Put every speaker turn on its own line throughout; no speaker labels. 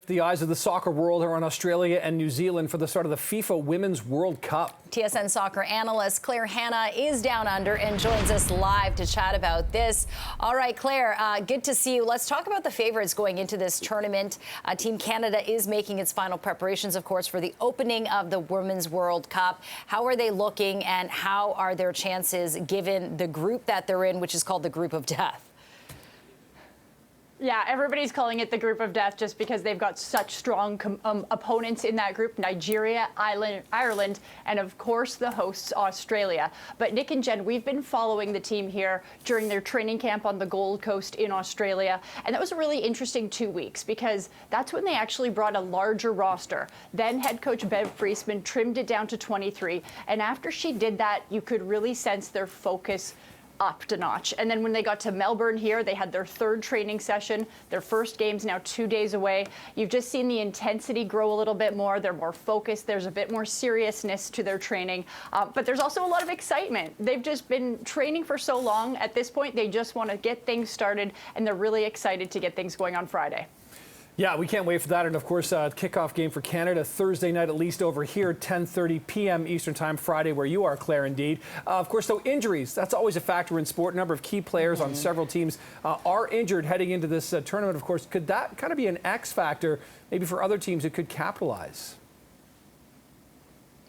The eyes of the soccer world are on Australia and New Zealand for the start of the FIFA Women's World Cup.
TSN soccer analyst Claire Hanna is down under and joins us live to chat about this. All right, Claire, good to see you. Let's talk about the favorites going into this tournament. Team Canada is making its final preparations, of course, for the opening of the Women's World Cup. How are they looking, and how are their chances given the group that they're in, which is called the Group of Death?
Yeah, everybody's calling it the Group of Death just because they've got such strong opponents in that group: Nigeria, Ireland, and of course the hosts, Australia. But Nick and Jen, we've been following the team here during their training camp on the Gold Coast in Australia, and that was a really interesting 2 weeks because that's when they actually brought a larger roster. Then head coach Bev Priestman trimmed it down to 23, and after she did that, you could really sense their focus upped a notch. And then when they got to Melbourne here, they had their third training session. Their first game's now 2 days away. You've just seen the intensity grow a little bit more. They're more focused. There's a bit more seriousness to their training. But there's also a lot of excitement. They've just been training for so long. At this point, they just want to get things started, and they're really excited to get things going on Friday.
Yeah, we can't wait for that. And of course, kickoff game for Canada Thursday night, at least over here, 10:30 p.m. Eastern Time, Friday, where you are, Claire, indeed. Of course, though, injuries, that's always a factor in sport. A number of key players on several teams are injured heading into this tournament, of course. Could that kind of be an X factor, maybe for other teams that could capitalize?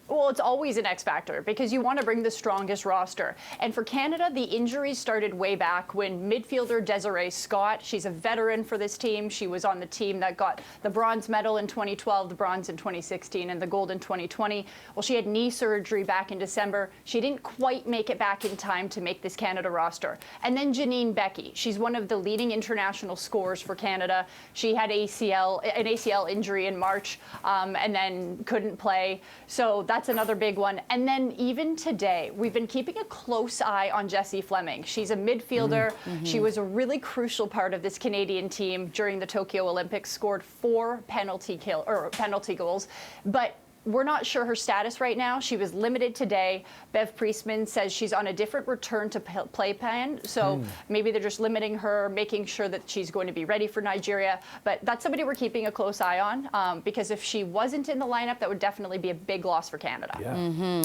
Well, it's always an X factor because you want to bring the strongest roster. And for Canada, the injuries started way back when midfielder Desiree Scott, she's a veteran for this team. She was on the team that got the bronze medal in 2012, the bronze in 2016, and the gold in 2020. Well, she had knee surgery back in December. She didn't quite make it back in time to make this Canada roster. And then Janine Becky, she's one of the leading international scorers for Canada. She had an ACL injury in March and then couldn't play. So that's another big one. And then even today, we've been keeping a close eye on Jessie Fleming. She's a midfielder. She was a really crucial part of this Canadian team during the Tokyo Olympics, scored 4 penalty goals. But we're not sure her status right now. She was limited today. Bev Priestman says she's on a different return to play plan. So maybe they're just limiting her, making sure that she's going to be ready for Nigeria. But that's somebody we're keeping a close eye on because if she wasn't in the lineup, that would definitely be a big loss for Canada.
Yeah.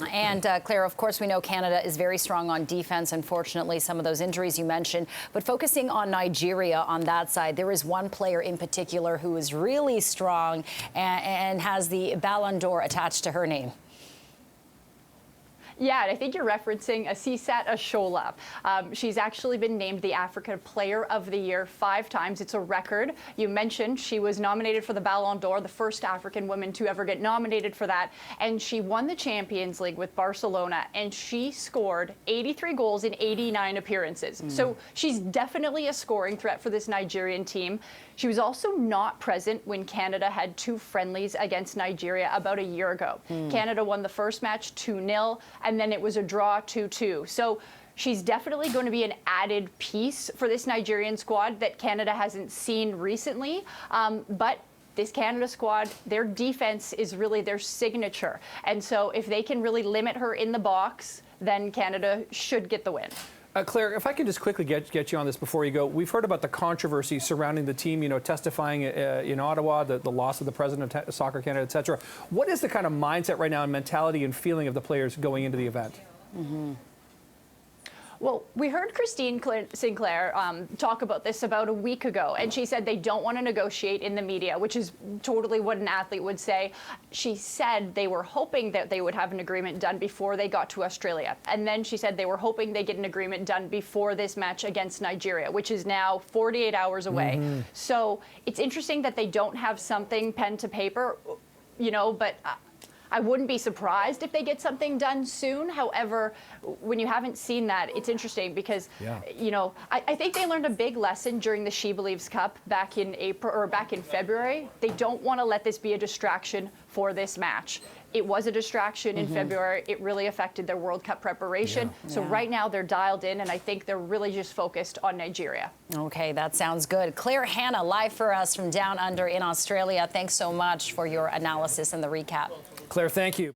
And Claire, of course, we know Canada is very strong on defense. Unfortunately, some of those injuries you mentioned. But focusing on Nigeria on that side, there is one player in particular who is really strong and has the Ballon d'Or attached to her name.
Yeah, I think you're referencing Asisat Ashola. She's actually been named the African Player of the Year 5 times. It's a record. You mentioned she was nominated for the Ballon d'Or, the first African woman to ever get nominated for that. And she won the Champions League with Barcelona, and she scored 83 goals in 89 appearances. So she's definitely a scoring threat for this Nigerian team. She was also not present when Canada had 2 friendlies against Nigeria about a year ago. Canada won the first match 2-0, and then it was a draw 2-2. So she's definitely going to be an added piece for this Nigerian squad that Canada hasn't seen recently. But this Canada squad, their defense is really their signature. And so if they can really limit her in the box, then Canada should get the win.
Claire, if I can just quickly get you on this before you go. We've heard about the controversy surrounding the team, testifying in Ottawa, the loss of the president of Soccer Canada, et cetera. What is the kind of mindset right now and mentality and feeling of the players going into the event?
Well, we heard Christine Sinclair talk about this about a week ago, and she said they don't want to negotiate in the media, which is totally what an athlete would say. She said they were hoping that they would have an agreement done before they got to Australia. And then she said they were hoping they get an agreement done before this match against Nigeria, which is now 48 hours away. So it's interesting that they don't have something pen to paper, but I wouldn't be surprised if they get something done soon. However, when you haven't seen that, it's interesting because, I think they learned a big lesson during the She Believes Cup back in April or back in February. They don't want to let this be a distraction for this match. It was a distraction in February. It really affected their World Cup preparation. So right now they're dialed in, and I think they're really just focused on Nigeria.
Okay, that sounds good. Claire Hanna, live for us from down under in Australia. Thanks so much for your analysis and the recap.
Claire, thank you.